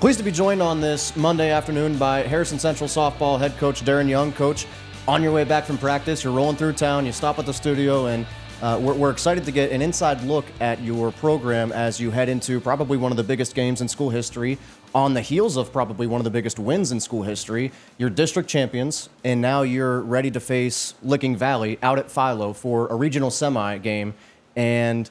Pleased to be joined on this Monday afternoon by Harrison Central softball head coach Darrin Young. Coach, on your way back from practice, you're rolling through town, you stop at the studio, and we're excited to get an inside look at your program as you head into probably one of the biggest games in school history, on the heels of probably one of the biggest wins in school history. You're district champions, and now you're ready to face Licking Valley out at Philo for a regional semi game, and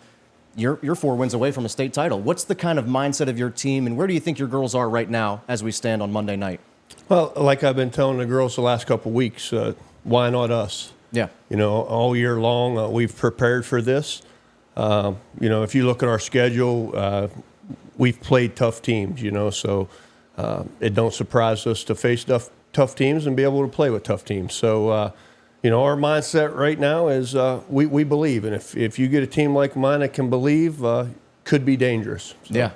you're 4 wins away from a state title. What's the kind of mindset of your team, and where do you think your girls are right now as we stand on Monday night? Well, like I've been telling the girls the last couple of weeks, why not us? Yeah. You know, all year long, we've prepared for this. You know, if you look at our schedule, we've played tough teams, you know, so it don't surprise us to face tough teams and be able to play with tough teams. So, you know, our mindset right now is we believe. And if you get a team like mine that can believe, could be dangerous. So. Yeah.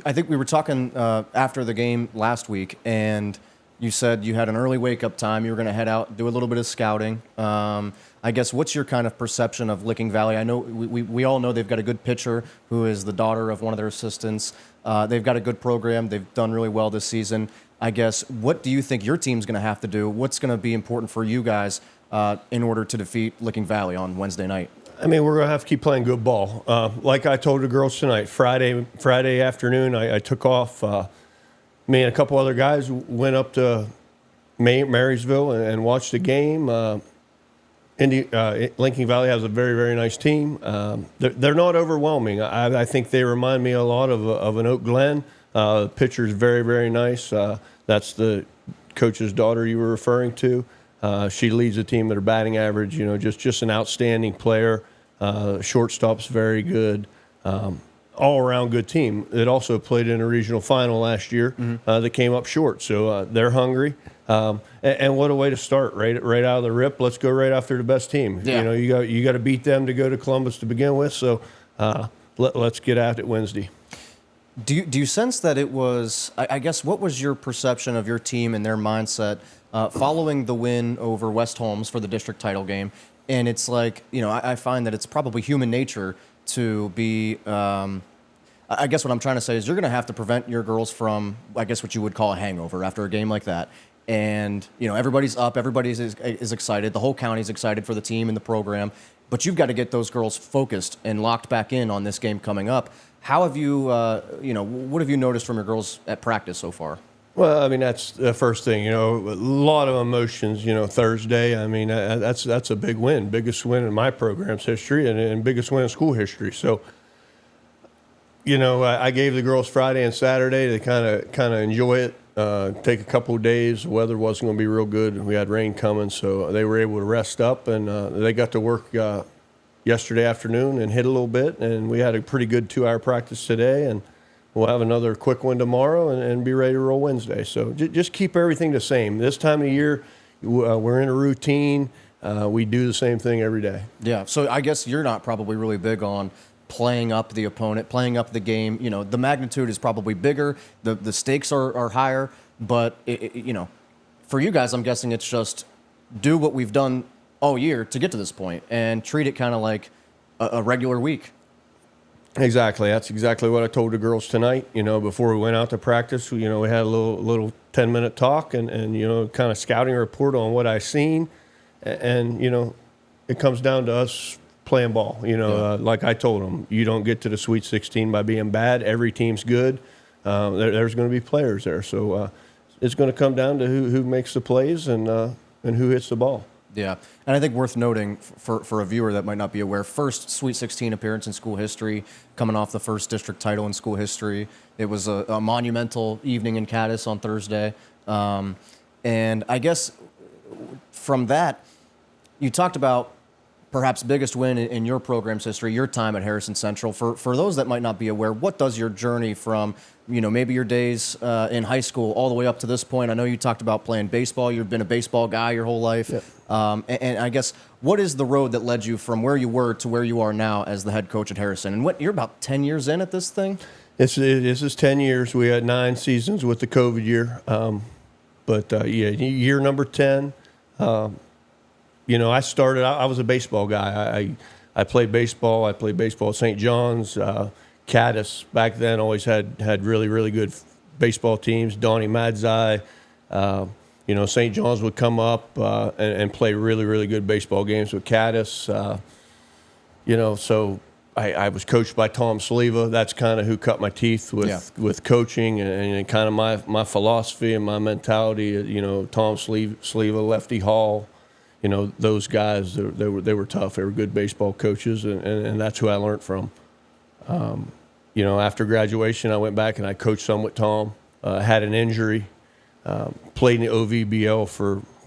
I think we were talking after the game last week, and you said you had an early wake-up time. You were going to head out, do a little bit of scouting. I guess what's your kind of perception of Licking Valley? I know we all know they've got a good pitcher who is the daughter of one of their assistants. They've got a good program. They've done really well this season. I guess what do you think your team's going to have to do? What's going to be important for you guys in order to defeat Licking Valley on Wednesday night? I mean, we're going to have to keep playing good ball. Like I told the girls tonight, Friday afternoon, I took off. Me and a couple other guys went up to Marysville and watched the game. Licking Valley has a very, very nice team. They're not overwhelming. I think they remind me a lot of an Oak Glen. The pitcher's very, very nice. That's the coach's daughter you were referring to. She leads the team at her batting average. You know, just an outstanding player. Shortstop's very good. All-around good team. It also played in a regional final last year. That came up short, so they're hungry. And what a way to start, right out of the rip. Let's go right after the best team. Yeah. You know, you got to beat them to go to Columbus to begin with. So let's get at it Wednesday. Do you sense that it was? I guess what was your perception of your team and their mindset following the win over West Holmes for the district title game? And it's like, you know, I find that it's probably human nature to be, I guess what I'm trying to say is you're going to have to prevent your girls from, I guess what you would call a hangover after a game like that. And, you know, everybody's up, everybody's is excited, the whole county's excited for the team and the program, but you've got to get those girls focused and locked back in on this game coming up. How have you, you know, what have you noticed from your girls at practice so far? Well, I mean, that's the first thing, you know, a lot of emotions, you know, Thursday. I mean, that's a big win, biggest win in my program's history and biggest win in school history. So, you know, I gave the girls Friday and Saturday to kind of enjoy it, take a couple of days. The weather wasn't going to be real good. We had rain coming, so they were able to rest up, and they got to work yesterday afternoon and hit a little bit, and we had a pretty good 2-hour practice today, and we'll have another quick one tomorrow and be ready to roll Wednesday. So just keep everything the same. This time of year, we're in a routine. We do the same thing every day. Yeah, so I guess you're not probably really big on playing up the opponent, playing up the game. You know, the magnitude is probably bigger. The stakes are higher. But, you know, for you guys, I'm guessing it's just do what we've done all year to get to this point and treat it kind of like a regular week. Exactly. That's exactly what I told the girls tonight. You know, before we went out to practice, you know, we had a little 10-minute talk and you know, kind of scouting report on what I seen. And, you know, it comes down to us playing ball. You know, like I told them, you don't get to the Sweet 16 by being bad. Every team's good. There's going to be players there. So it's going to come down to who makes the plays and who hits the ball. Yeah, and I think worth noting for a viewer that might not be aware, first Sweet 16 appearance in school history, coming off the first district title in school history. It was a monumental evening in Cadiz on Thursday. And I guess from that, you talked about perhaps biggest win in your program's history, your time at Harrison Central. For those that might not be aware, what does your journey from, you know, maybe your days in high school all the way up to this point? I know you talked about playing baseball. You've been a baseball guy your whole life. Yep. And I guess, what is the road that led you from where you were to where you are now as the head coach at Harrison? And you're about 10 years in at this thing? This is 10 years. We had 9 seasons with the COVID year. Yeah, year number 10. You know, I was a baseball guy. I played baseball. I played baseball at St. John's. Cadiz back then always had really, really good baseball teams. Donnie Madzai, St. John's would come up and play really, really good baseball games with Caddis. So I was coached by Tom Sleva. That's kind of who cut my teeth with coaching and kind of my philosophy and my mentality. Tom Sleva, Lefty Hall, those guys, they were tough. They were good baseball coaches, and that's who I learned from. After graduation, I went back and I coached some with Tom. Had an injury, played in the OVBL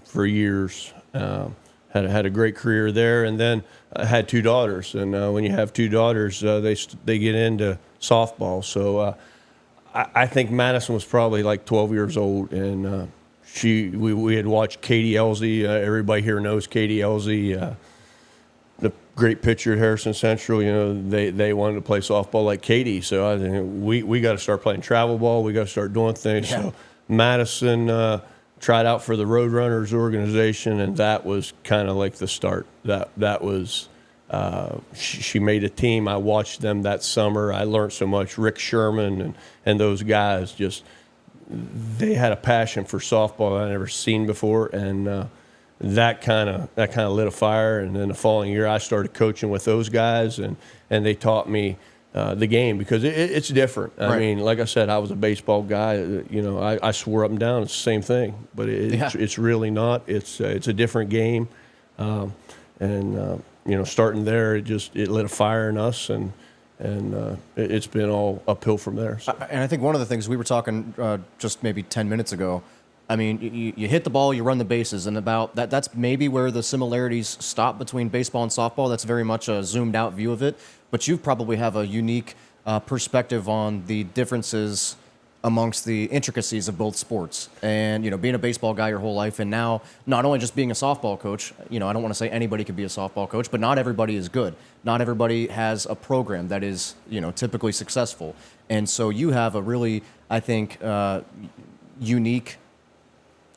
for years. Had a great career there, and then I had 2 daughters. And when you have 2 daughters, they get into softball. So I think Madison was probably like 12 years old, and we had watched Katie Elsey. Everybody here knows Katie Elsey, the great pitcher at Harrison Central. They wanted to play softball like Katie. So I think we got to start playing travel ball. We got to start doing things. Yeah. So Madison tried out for the Roadrunners organization, and that was kind of like the start. That was she made a team. I watched them that summer. I learned so much. Rick Sherman and those guys, just they had a passion for softball I'd never seen before, and that kind of lit a fire. And then the following year, I started coaching with those guys, and they taught me the game, because it's different. Right. I mean, like I said, I was a baseball guy. I swore up and down it's the same thing, but it's really not. It's a different game, starting there, it lit a fire in us, and it's been all uphill from there. So. And I think one of the things we were talking just maybe 10 minutes ago, I mean, you hit the ball, you run the bases, and about that's maybe where the similarities stop between baseball and softball. That's very much a zoomed out view of it. But you probably have a unique perspective on the differences amongst the intricacies of both sports. And, being a baseball guy your whole life, and now not only just being a softball coach, I don't want to say anybody could be a softball coach, but not everybody is good. Not everybody has a program that is, typically successful. And so you have a really, I think, unique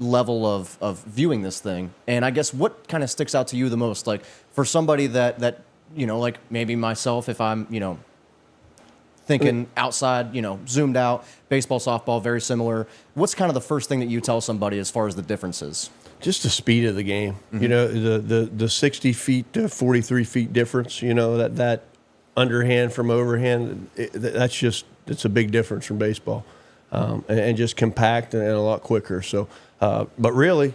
level of viewing this thing. And I guess what kind of sticks out to you the most, like for somebody that like maybe myself, if I'm thinking outside, zoomed out, baseball, softball, very similar, what's kind of the first thing that you tell somebody as far as the differences? Just the speed of the game. Mm-hmm. The 60 feet to 43 feet difference, that underhand from overhand, it's a big difference from baseball. And just compact and a lot quicker. So, but really,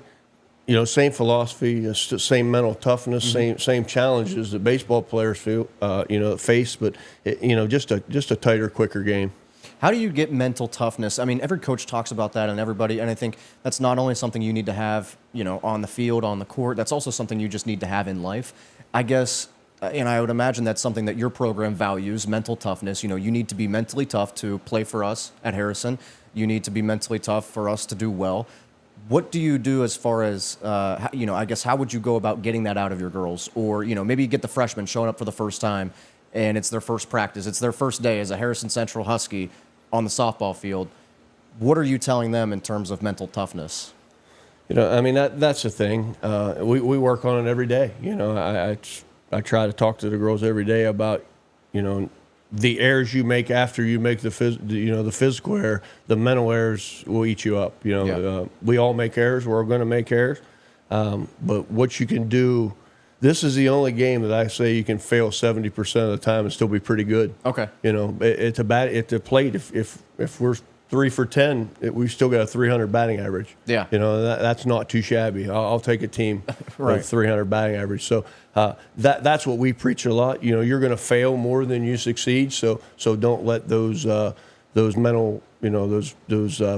same philosophy, same mental toughness, mm-hmm. same challenges that baseball players face, but just a tighter, quicker game. How do you get mental toughness? I mean, every coach talks about that, and I think that's not only something you need to have, on the field, on the court. That's also something you just need to have in life, I guess. And I would imagine that's something that your program values, mental toughness. You need to be mentally tough to play for us at Harrison. You need to be mentally tough for us to do well. What do you do as far as, I guess, how would you go about getting that out of your girls? Or, maybe you get the freshmen showing up for the first time, and it's their first practice. It's their first day as a Harrison Central Husky on the softball field. What are you telling them in terms of mental toughness? That's the thing. We work on it every day. I try to talk to the girls every day about, the errors you make after you make the physical error. The mental errors will eat you up. We all make errors. We're going to make errors. But what you can do, this is the only game that I say you can fail 70% of the time and still be pretty good. Okay. At the plate, if we're 3 for 10, we still got a 300 batting average. Yeah. That's not too shabby. I'll take a team right. With 300 batting average. So that's what we preach a lot. You're going to fail more than you succeed. So don't let those mental, those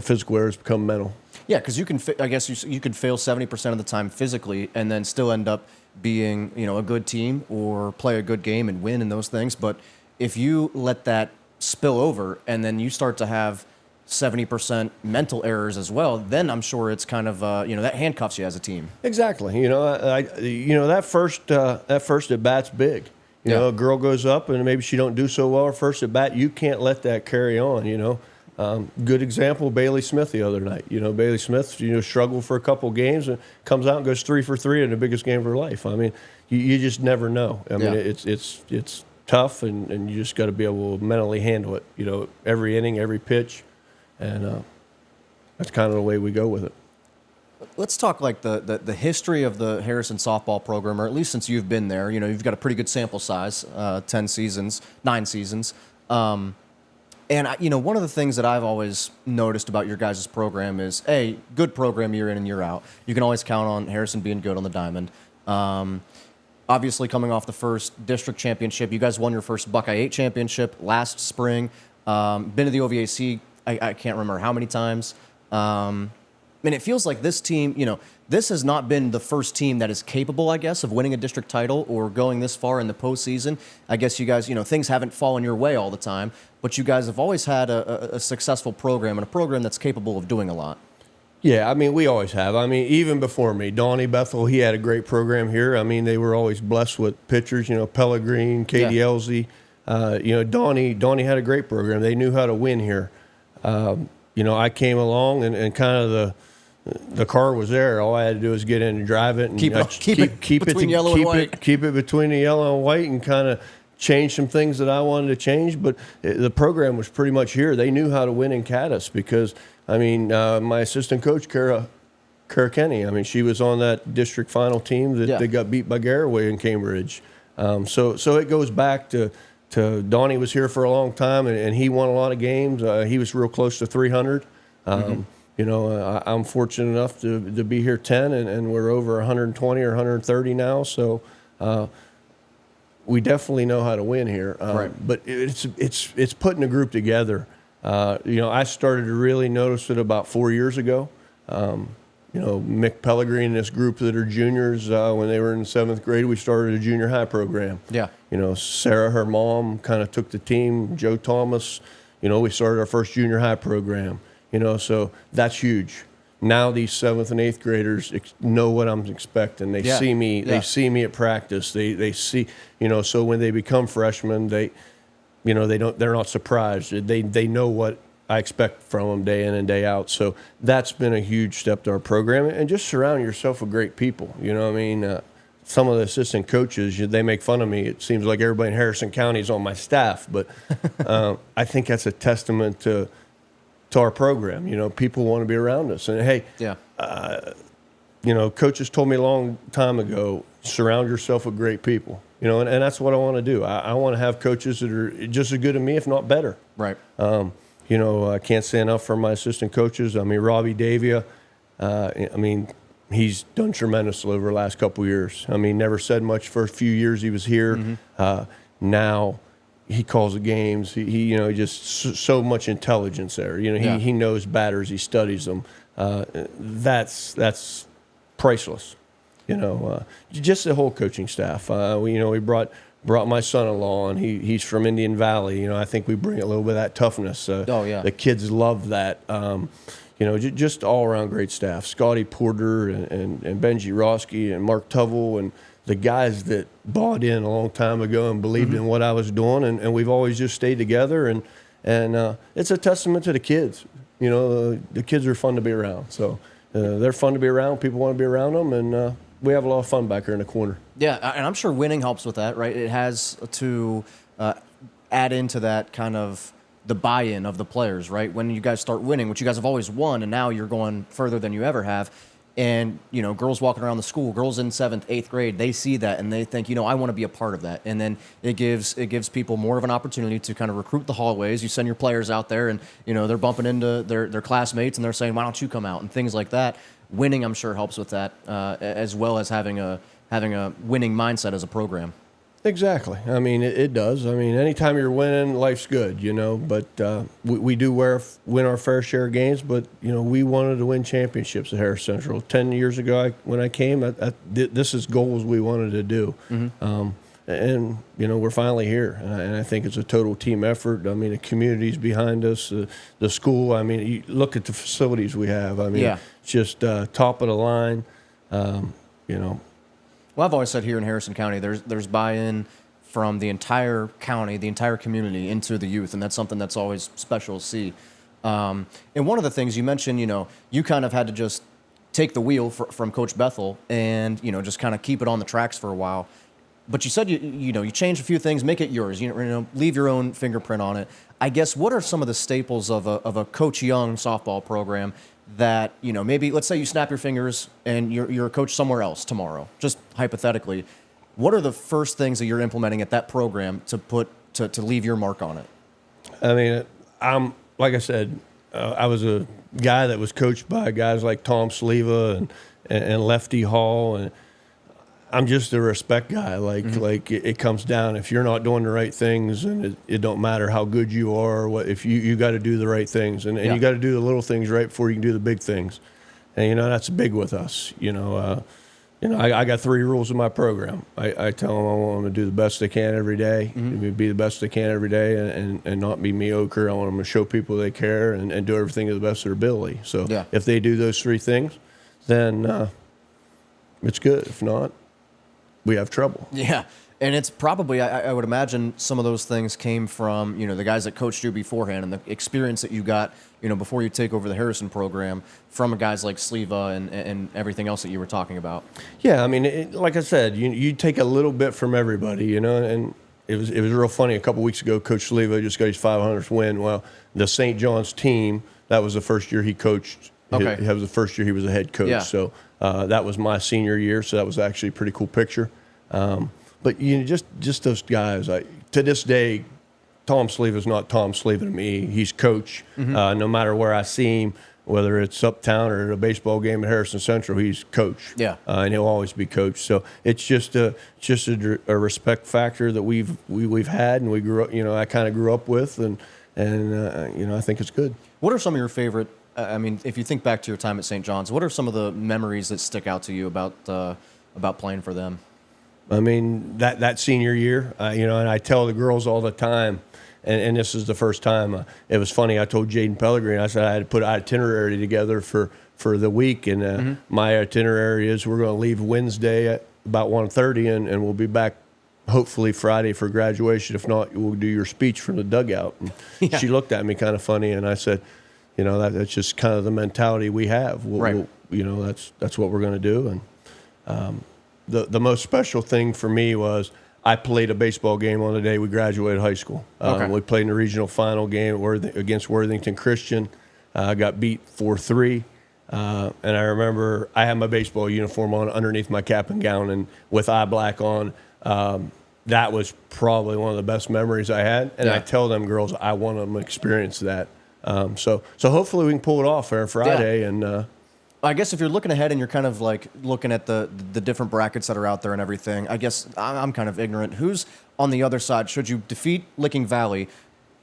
physical errors become mental. Yeah, because you can, I guess you could fail 70% of the time physically and then still end up being, a good team or play a good game and win and those things. But if you let that spill over and then you start to have 70% mental errors as well, then I'm sure it's kind of that handcuffs you as a team. Exactly. That first at bat's big. A girl goes up and maybe she don't do so well her first at bat. You can't let that carry on. Good example, Bailey Smith the other night. Bailey Smith struggled for a couple games and comes out and goes 3 for 3 in the biggest game of her life. I mean, you just never know. I mean, it's tough and you just got to be able to mentally handle it. Every inning, every pitch. and that's kind of the way we go with it. Let's talk like the history of the Harrison softball program, or at least since you've been there. You know, you've got a pretty good sample size, 10 seasons, 9 seasons. One of the things that I've always noticed about your guys' program is, good program year in and year out. You can always count on Harrison being good on the diamond. Obviously, coming off the first district championship, you guys won your first Buckeye 8 championship last spring. Been to the OVAC, I can't remember how many times. And it feels like this team, this has not been the first team that is capable, I guess, of winning a district title or going this far in the postseason. I guess you guys, things haven't fallen your way all the time, but you guys have always had a successful program and a program that's capable of doing a lot. Yeah, I mean, we always have. I mean, even before me, Donnie Bethel, he had a great program here. I mean, they were always blessed with pitchers, Pellegrin, Katie Elsie. Donnie had a great program. They knew how to win here. I came along and kind of the car was there. All I had to do was get in and drive it and keep it between yellow and white. Keep it between the yellow and white and kind of change some things that I wanted to change. But the program was pretty much here. They knew how to win in Caddis because, my assistant coach, Kara Kenny, she was on that district final team that they got beat by Garraway in Cambridge. So it goes back to Donnie was here for a long time, and he won a lot of games. He was real close to 300. I'm fortunate enough to be here 10, and we're over 120 or 130 now. So we definitely know how to win here. Right. But it's putting a group together. I started to really notice it about 4 years ago. Mick Pellegrin and this group that are juniors, when they were in 7th grade, we started a junior high program. Yeah. Sarah, her mom, kind of took the team. Joe Thomas, we started our first junior high program. So that's huge. Now these 7th and 8th graders know what I'm expecting. They see me. They see me at practice. They see. So when they become freshmen, they're not surprised. They know what I expect from them day in and day out. So that's been a huge step to our program. And just surround yourself with great people. Some of the assistant coaches, they make fun of me. It seems like everybody in Harrison County is on my staff. But I think that's a testament to our program. People want to be around us. And, hey, coaches told me a long time ago, surround yourself with great people. And that's what I want to do. I want to have coaches that are just as good as me, if not better. Right. I can't say enough for my assistant coaches. Robbie Davia, he's done tremendously over the last couple of years. Never said much first few years he was here. Mm-hmm. Now he calls the games. He just so much intelligence there. He knows batters. He studies them. That's priceless. Just the whole coaching staff. We brought my son-in-law, and he's from Indian Valley. I think we bring a little bit of that toughness. The kids love that. Just all-around great staff. Scotty Porter and Benji Roski and Mark Tuvell and the guys that bought in a long time ago and believed in what I was doing, and we've always just stayed together. And it's a testament to the kids. The kids are fun to be around. So they're fun to be around. People want to be around them, and we have a lot of fun back here in the corner. Yeah, and I'm sure winning helps with that, right? It has to add into that kind of the buy-in of the players, right? When you guys start winning, which you guys have always won, and now you're going further than you ever have. And, girls walking around the school, girls in 7th, 8th grade, they see that and they think, I want to be a part of that. And then it gives people more of an opportunity to kind of recruit the hallways. You send your players out there and, they're bumping into their classmates and they're saying, why don't you come out? And things like that. Winning, I'm sure, helps with that, as well as having a winning mindset as a program. Exactly. It does. Anytime you're winning, life's good, But we do win our fair share of games. But, we wanted to win championships at Harris Central. 10 years ago, when I came, this is goals we wanted to do. Mm-hmm. And we're finally here. And I think it's a total team effort. The community's behind us, the school. You look at the facilities we have. It's just top of the line, Well, I've always said here in Harrison County, there's buy-in from the entire county, the entire community into the youth, and that's something that's always special to see. And one of the things you mentioned, you kind of had to just take the wheel from Coach Bethel and, just kind of keep it on the tracks for a while. But you said you change a few things, make it yours. Leave your own fingerprint on it. I guess what are some of the staples of a Coach Young softball program that maybe let's say you snap your fingers and you're a coach somewhere else tomorrow, just hypothetically. What are the first things that you're implementing at that program to leave your mark on it? I mean, like I said, I was a guy that was coached by guys like Tom Sleva and Lefty Hall, and I'm just a respect guy. Like it comes down, if you're not doing the right things, and it don't matter how good you are, or what, if you got to do the right things, and you got to do the little things right before you can do the big things. And that's big with us. I got 3 rules in my program. I tell them I want them to do the best they can every day, be the best they can every day, and not be mediocre. I want them to show people they care and do everything to the best of their ability. So if they do those 3 things, then it's good. If not, we have trouble. Yeah. And it's probably, I would imagine some of those things came from, the guys that coached you beforehand and the experience that you got, before you take over the Harrison program from guys like Sleva and everything else that you were talking about. Yeah, I mean, like I said, you take a little bit from everybody, and it was real funny. A couple weeks ago, Coach Sleva just got his 500th win. Well, the St. John's team, that was the first year he coached. Okay. That was the first year he was a head coach. Yeah. So that was my senior year, so that was actually a pretty cool picture. But just those guys. To this day, Tom Sleva is not Tom Sleva to me. He's coach. No matter where I see him, whether it's uptown or at a baseball game at Harrison Central, he's coach. Yeah, and he'll always be coach. So it's just a respect factor that we've had and we grew up. I kind of grew up with, and I think it's good. What are some of your favorite? If you think back to your time at St. John's, what are some of the memories that stick out to you about playing for them? I mean, that senior year, and I tell the girls all the time, and this is the first time. It was funny. I told Jaden Pellegrini, I said I had to put an itinerary together for the week, and my itinerary is we're going to leave Wednesday at about 1:30, and we'll be back hopefully Friday for graduation. If not, we'll do your speech from the dugout. And she looked at me kind of funny, and I said, that's just kind of the mentality we have. That's what we're going to do, and. The most special thing for me was I played a baseball game on the day we graduated high school. We played in the regional final game against Worthington Christian. Got beat 4-3. And I remember I had my baseball uniform on underneath my cap and gown and with eye black on. That was probably one of the best memories I had. And I tell them girls I want them to experience that. So hopefully we can pull it off there Friday. Yeah. And I guess if you're looking ahead and you're kind of like looking at the different brackets that are out there and everything, I guess I'm kind of ignorant. Who's on the other side? Should you defeat Licking Valley,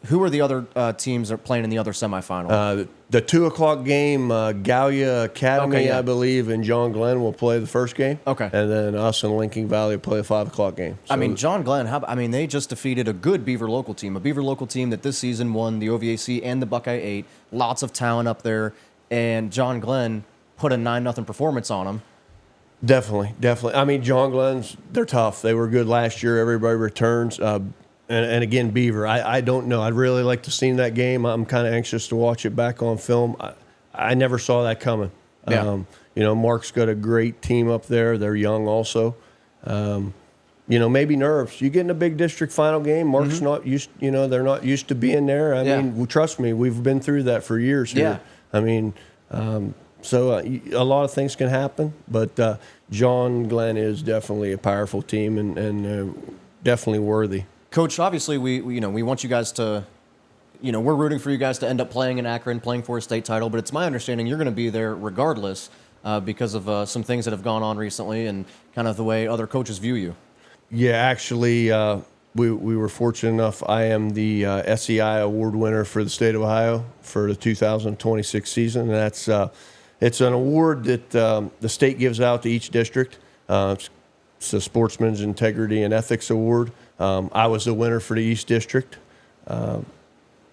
who are the other teams that are playing in the other semifinal? The 2:00 game, Gallia Academy, I believe, and John Glenn will play the first game. Okay. And then us and Lincoln Valley will play the 5:00 game. So John Glenn, they just defeated a good Beaver local team that this season won the OVAC and the Buckeye 8. Lots of talent up there. And John Glenn put a 9-0 performance on them. Definitely. John Glenn's, they're tough. They were good last year. Everybody returns. And again, Beaver, I don't know. I'd really like to see that game. I'm kind of anxious to watch it back on film. I never saw that coming. Yeah. Mark's got a great team up there. They're young also. Maybe nerves. You get in a big district final game, Mark's not used, they're not used to being there. I mean, trust me, we've been through that for years here. Yeah. So a lot of things can happen, but John Glenn is definitely a powerful team and definitely worthy. Coach, obviously we want you guys to, we're rooting for you guys to end up playing in Akron, playing for a state title, but it's my understanding you're going to be there regardless because of some things that have gone on recently and kind of the way other coaches view you. Yeah, actually, we were fortunate enough. I am the SEI award winner for the state of Ohio for the 2026 season, and that's it's an award that the state gives out to each district. It's a Sportsman's Integrity and Ethics Award. I was the winner for the East District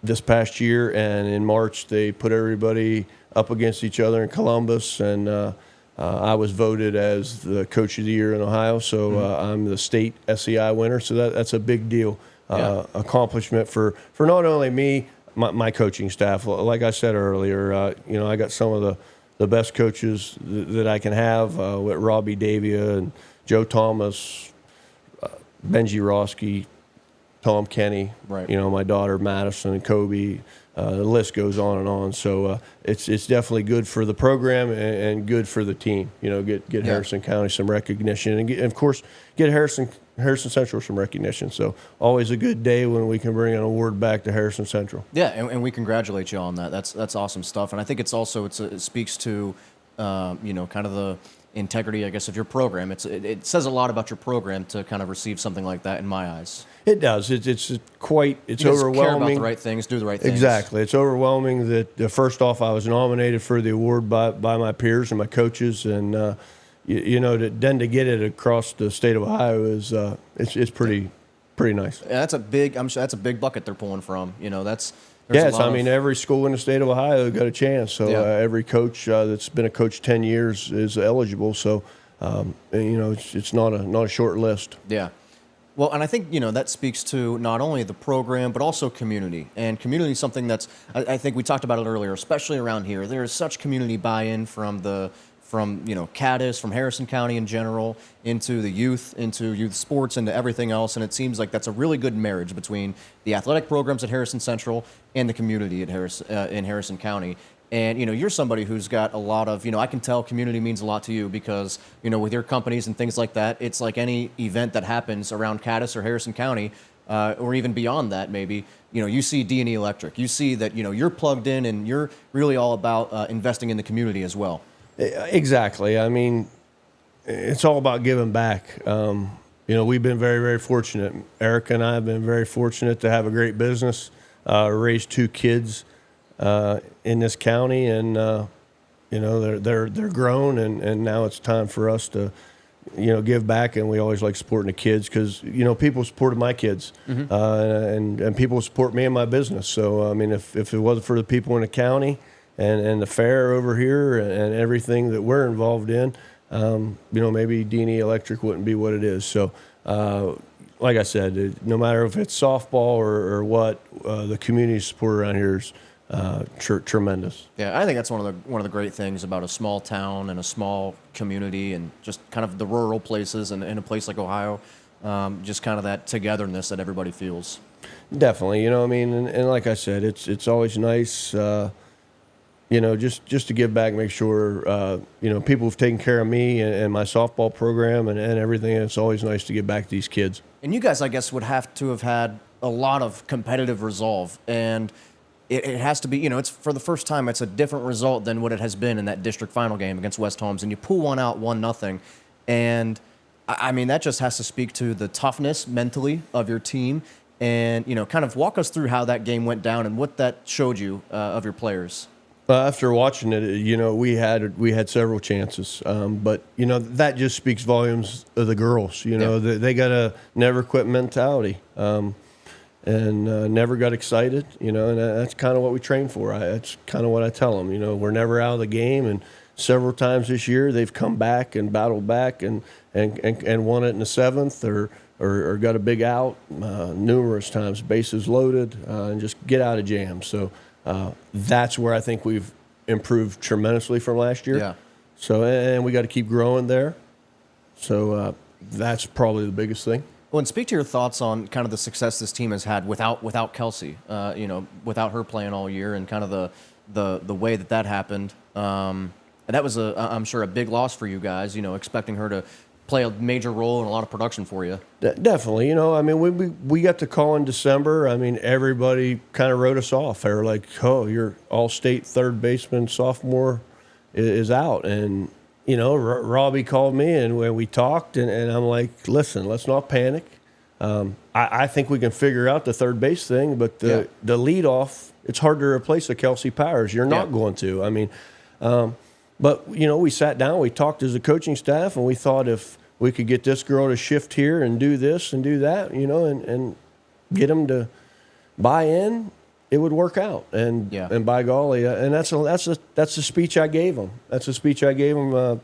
this past year, and in March they put everybody up against each other in Columbus, and I was voted as the Coach of the Year in Ohio, so I'm the state SEI winner, so that's a big deal, accomplishment for not only me, my coaching staff. Like I said earlier, I got some of the best coaches that I can have with Robbie Davia and Joe Thomas, Benji Roski, Tom Kenny, Right. My daughter Madison and Kobe. The list goes on and on. So it's definitely good for the program and good for the team. Get Harrison County some recognition, and of course get Harrison Central some recognition. So always a good day when we can bring an award back to Harrison Central. Yeah, and we congratulate you on that. That's awesome stuff. And I think it speaks to kind of the integrity, I guess, of your program. It says a lot about your program to kind of receive something like that in my eyes. It does. It's You guys overwhelming. care about the right things, do the right things. Exactly. It's overwhelming that first off, I was nominated for the award by my peers and my coaches, and then to get it across the state of Ohio is it's pretty nice. Yeah, I'm sure that's a big bucket they're pulling from. There's Yes, a lot of- every school in the state of Ohio got a chance. So Yeah. every coach that's been a coach 10 years is eligible. So it's not a short list. Yeah. Well, and I think, that speaks to not only the program, but also community. And community is something I think we talked about it earlier, especially around here. There is such community buy-in from Caddis, from Harrison County in general, into the youth, into youth sports, into everything else. And it seems like that's a really good marriage between the athletic programs at Harrison Central and the community at in Harrison County. And, you're somebody who's got a lot of, I can tell community means a lot to you because, with your companies and things like that, it's like any event that happens around Caddis or Harrison County, or even beyond that maybe, you see D&E Electric. You see that, you're plugged in and you're really all about investing in the community as well. Exactly. I mean, it's all about giving back. We've been very, very fortunate. Erica and I have been very fortunate to have a great business, raise 2 kids in this county, and they're grown, and now it's time for us to give back. And we always like supporting the kids because people supported my kids, and people support me and my business. So I mean, if it wasn't for the people in the county and the fair over here and everything that we're involved in, maybe D&E Electric wouldn't be what it is. So like I said, no matter if it's softball or what, the community support around here is tremendous. Yeah, I think that's one of the great things about a small town and a small community and just kind of the rural places and in a place like Ohio, just kind of that togetherness that everybody feels. Definitely, and like I said, it's always nice, just to give back, make sure, people have taken care of me and my softball program and everything. And it's always nice to give back to these kids. And you guys, I guess, would have to have had a lot of competitive resolve, and it has to be, it's for the first time, it's a different result than what it has been in that district final game against West Holmes, and you pull one out 1-0, and I mean, that just has to speak to the toughness mentally of your team, and, kind of walk us through how that game went down and what that showed you of your players. After watching it, we had several chances, but that just speaks volumes of the girls. They got a never quit mentality, and never got excited. And that's kind of what we train for. That's kind of what I tell them. We're never out of the game, and several times this year they've come back and battled back and won it in the 7th or got a big out numerous times, bases loaded, and just get out of jams. So. That's where I think we've improved tremendously from last year. Yeah. So, and we got to keep growing there. So that's probably the biggest thing. Well, and speak to your thoughts on kind of the success this team has had without Kelsey, without her playing all year, and kind of the way that happened. And that was I'm sure a big loss for you guys. Expecting her to play a major role in a lot of production for you. Definitely. We got the call in December. I mean, everybody kind of wrote us off. They were like, "Oh, your all-state third baseman sophomore is out." And Robbie called me and we talked, and I'm like, "Listen, let's not panic. I think we can figure out the third base thing, but the leadoff, it's hard to replace a Kelsey Powers. You're not going to. I mean." But, we sat down, we talked as a coaching staff, and we thought if we could get this girl to shift here and do this and do that, and get them to buy in, it would work out. And by golly, and that's the speech I gave them. That's the speech I gave them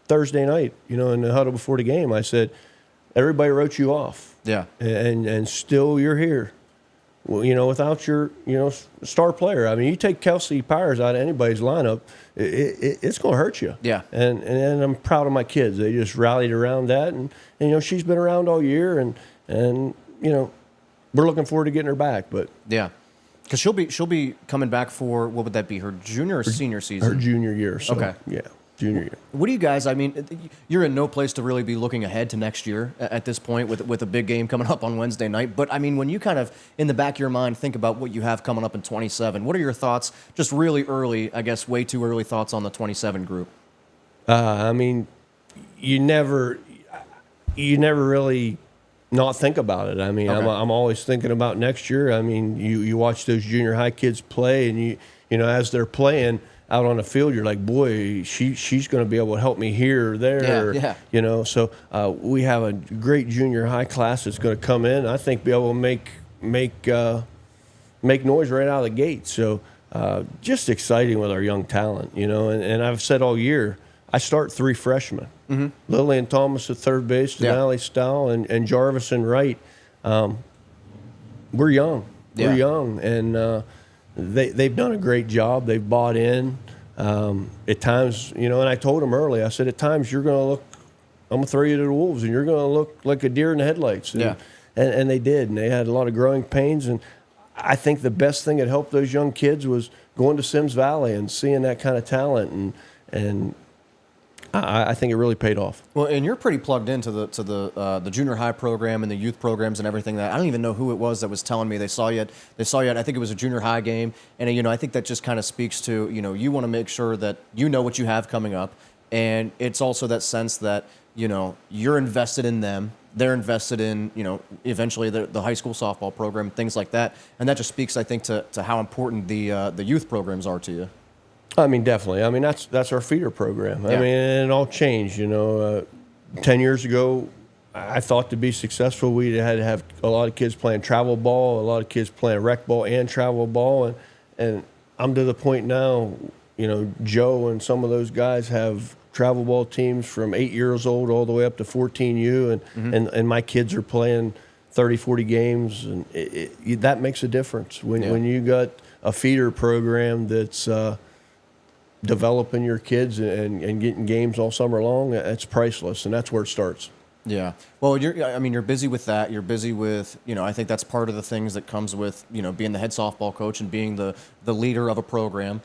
Thursday night, in the huddle before the game. I said, everybody wrote you off. Yeah. And still you're here. well, without your, star player. I mean, you take Kelsey Pyers out of anybody's lineup, it's going to hurt you. Yeah. And I'm proud of my kids. They just rallied around that, and she's been around all year, and we're looking forward to getting her back. But yeah, because she'll be coming back for, what would that be, her junior or senior season? Her junior year. So, okay. Yeah. Junior year. What do you guys, I mean, you're in no place to really be looking ahead to next year at this point with a big game coming up on Wednesday night. But, I mean, when you kind of, in the back of your mind, think about what you have coming up in 27, what are your thoughts, just really early, I guess way too early thoughts on the 27 group? I mean, you never really not think about it. I mean, Okay. I'm always thinking about next year. I mean, you watch those junior high kids play, and you know, as they're playing out on the field, you're like, boy, she's going to be able to help me here or there. Yeah. You know, so we have a great junior high class that's going to come in. I think be able to make noise right out of the gate. So just exciting with our young talent, you know. And I've said all year, I start 3 freshmen. Mm-hmm. Lillian Thomas at third base, Denali Stowell, and Jarvis and Wright. We're young. We're young, and they've done a great job. They've bought in. At times, you know, and I told them early, I said, at times you're going to look, I'm going to throw you to the wolves, and you're going to look like a deer in the headlights. And they did, and they had a lot of growing pains. And I think the best thing that helped those young kids was going to Sims Valley and seeing that kind of talent, and I think it really paid off. Well, and you're pretty plugged into the junior high program and the youth programs and everything. That I don't even know who it was that was telling me they saw you at. I think it was a junior high game, and you know, I think that just kind of speaks to, you know, you want to make sure that you know what you have coming up, and it's also that sense that, you know, you're invested in them. They're invested in, you know, eventually the high school softball program, things like that, and that just speaks, I think, to how important the youth programs are to you. I mean, definitely. I mean, that's our feeder program. I Yeah. mean, and it all changed. You know, 10 years ago, I thought to be successful, we had to have a lot of kids playing travel ball, a lot of kids playing rec ball and travel ball, and I'm to the point now. You know, Joe and some of those guys have travel ball teams from 8 years old all the way up to 14U, and my kids are playing 30, 40 games, and that makes a difference when you got a feeder program that's developing your kids and getting games all summer long. It's priceless, and that's where it starts. Yeah. Well, you're busy with that. You're busy with, you know, I think that's part of the things that comes with, you know, being the head softball coach and being the leader of a program,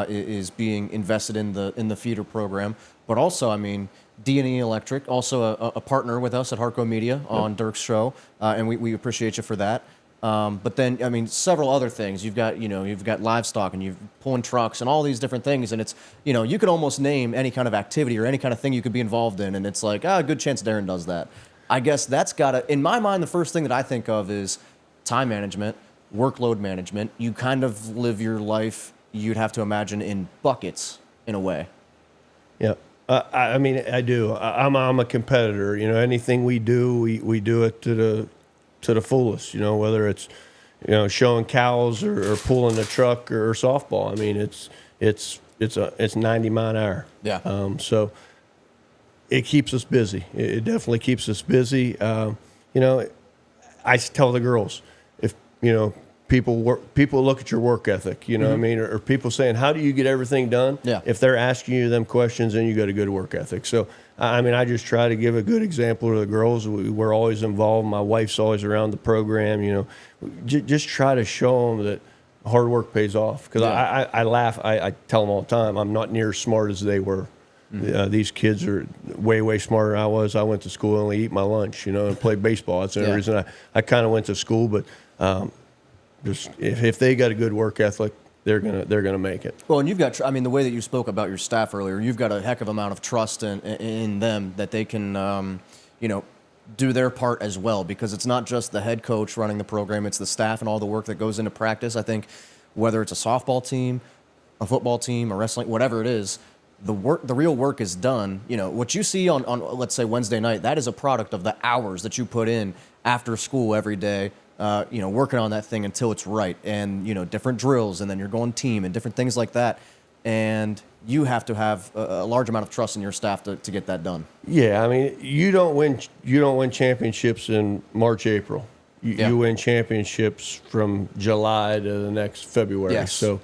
is being invested in the feeder program. But also, I mean, D&E Electric, also a partner with us at Harco Media on Dirk's show, and we appreciate you for that. But then, I mean, several other things. You've got livestock, and you're pulling trucks and all these different things. And it's, you know, you could almost name any kind of activity or any kind of thing you could be involved in. And it's like, a good chance Darrin does that. I guess that's got to, in my mind, the first thing that I think of is time management, workload management. You kind of live your life, you'd have to imagine, in buckets in a way. Yeah. I mean, I do. I'm a competitor. You know, anything we do, we do it to the fullest, you know, whether it's, you know, showing cows or pulling the truck or softball. I mean, it's 90 mile an hour. Yeah. So it keeps us busy. It definitely keeps us busy. You know, I tell the girls, if, you know, people look at your work ethic, you know what I mean? Or people saying, how do you get everything done? Yeah. If they're asking you them questions, then you got a good work ethic. So, I mean, I just try to give a good example to the girls. We're always involved. My wife's always around the program, you know. Just try to show them that hard work pays off. Because I laugh. I tell them all the time, I'm not near as smart as they were. These kids are way, way smarter than I was. I went to school and only eat my lunch, you know, and play baseball. That's the only reason I kind of went to school. But just if they got a good work ethic, they're gonna make it. Well, and you've got, I mean, the way that you spoke about your staff earlier, you've got a heck of amount of trust in them that they can, you know, do their part as well, because it's not just the head coach running the program, it's the staff and all the work that goes into practice. I think whether it's a softball team, a football team, a wrestling, whatever it is, the real work is done. You know, what you see on let's say Wednesday night, that is a product of the hours that you put in after school every day. You know, working on that thing until it's right, and, you know, different drills, and then you're going team and different things like that. And you have to have a large amount of trust in your staff to get that done. Yeah, I mean, you don't win championships in March, April. you win championships from July to the next February. Yes. So,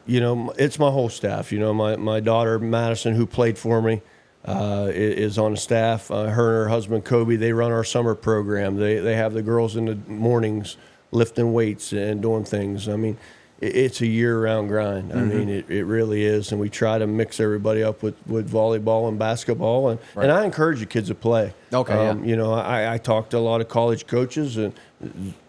it's my whole staff. My daughter, Madison, who played for me, is on the staff. Her and her husband, Kobe, they run our summer program. They have the girls in the mornings lifting weights and doing things. I mean, it's a year-round grind. I mean, it really is. And we try to mix everybody up with volleyball and basketball. And I encourage the kids to play. Okay, I talk to a lot of college coaches, and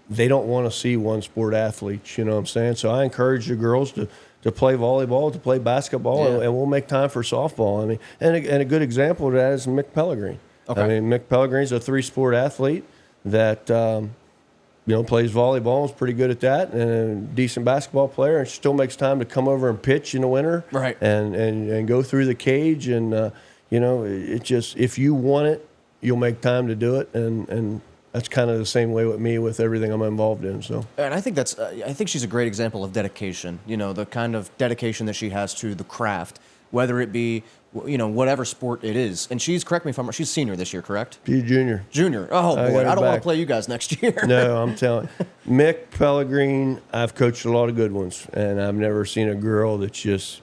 they don't want to see one-sport athletes, you know what I'm saying? So I encourage the girls to play volleyball, to play basketball, and we'll make time for softball. I mean, and a good example of that is Mick Pellegrin. Okay. I mean, Mick Pellegrin's a 3-sport athlete that plays volleyball, is pretty good at that, and a decent basketball player, and still makes time to come over and pitch in the winter, right? And go through the cage, and it just, if you want it, you'll make time to do it, and that's kind of the same way with me with everything I'm involved in. So, and I think I think she's a great example of dedication. The kind of dedication that she has to the craft, whether it be whatever sport it is. And correct me if I'm wrong, she's senior this year, correct? She's junior. Junior. Oh boy, I don't want to play you guys next year. No, I'm telling you. Mick Pellegrin, I've coached a lot of good ones, and I've never seen a girl that's just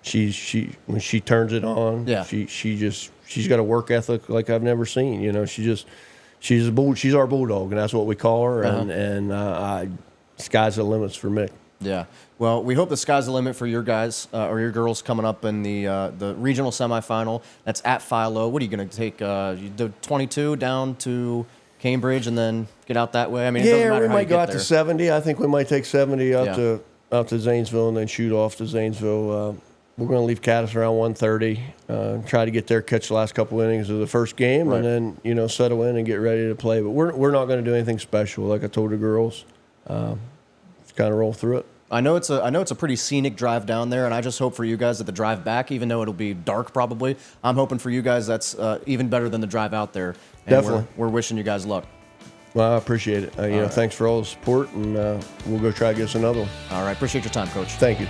she when she turns it on, she's got a work ethic like I've never seen. She's our bulldog, and that's what we call her. And sky's the limits for Mick. Yeah. Well, we hope the sky's the limit for your guys or your girls coming up in the regional semifinal. That's at Philo. What are you going to take? The 22 down to Cambridge and then get out that way? I mean, it doesn't matter we how might you go get out there. to 70. I think we might take 70 out to Zanesville and then shoot off to Zanesville. We're going to leave Caddis around 1:30. Try to get there, catch the last couple innings of the first game, and then settle in and get ready to play. But we're not going to do anything special, like I told the girls. Just kind of roll through it. I know it's a pretty scenic drive down there, and I just hope for you guys that the drive back, even though it'll be dark probably, I'm hoping for you guys that's even better than the drive out there. And Definitely. We're wishing you guys luck. Well, I appreciate it. Thanks for all the support, and we'll go try to get us another one. All right. Appreciate your time, Coach. Thank you.